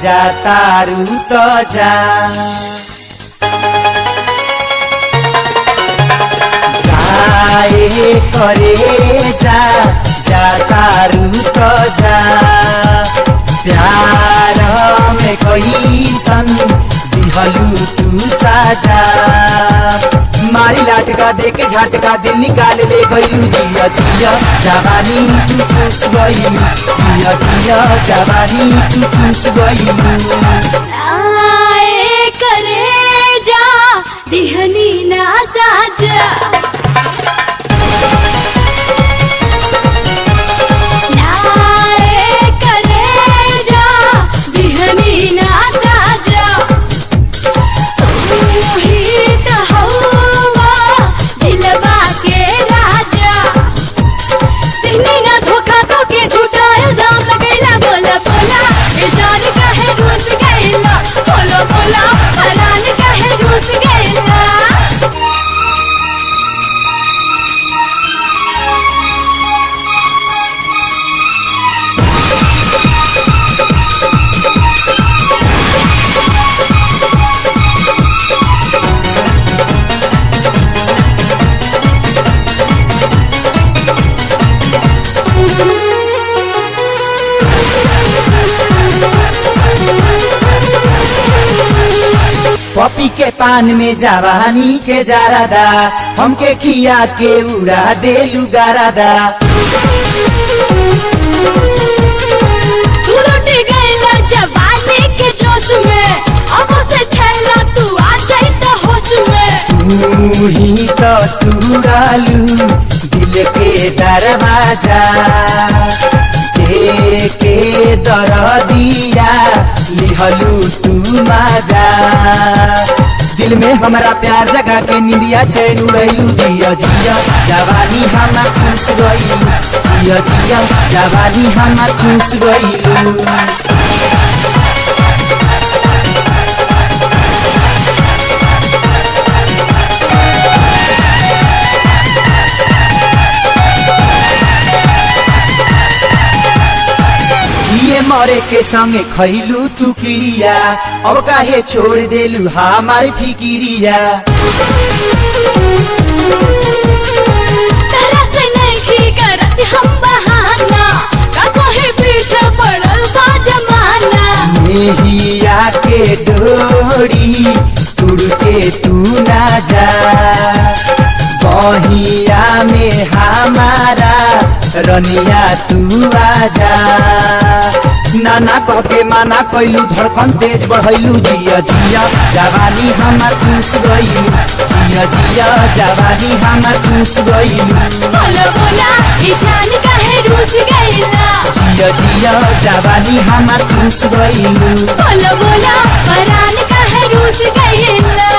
जा तारू तो जा जाए करे जा तारू तो जा प्यार में कैसन दिहलू तू साजा मारी लाटका देके झटका दिल निकाल ले गईलू जिया जिया जवानी तू खुश गईलू जिया जिया जवानी तू खुश गईलू आए करे जा दिहनी ना साजा पपी के पान में जवानी के जारादा हमके खिया के उड़ा देलू गारादा तू लुट गईला जवानी के जोश में अब से छैला तू आ जाई त होश में तू ही तो तुरालू दिल के दरवाजा के दरदिया लिहलू तू माजा दिल में हमारा प्यार जगा के निंदिया चैन उड़ैलू जिया जिया जवानी हमा चूस गईलू जिया जिया जवानी हमा चूस गईलू मरे के संगे खैलू तू किरिया अब काहे छोड़ देलू हमार फिकिरिया तेरा से नहीं करत हम बहाना का कोई पीछे पड़ल बा जमाना मेहिया के डोरी तुड़ के तू ना जा बहिया में हमारा रनिया तू आजा नाना कह के माना कैलू धड़कन तेज बढ़ैलू जिया जिया जवानी हमार चूस गईलू जिया जिया जवानी हमार चूस गईलू बोलो बोला ई जान काहे रूस गईला जिया जिया जवानी हमार चूस गईलू बोलो बोला परान काहे रूस गईला।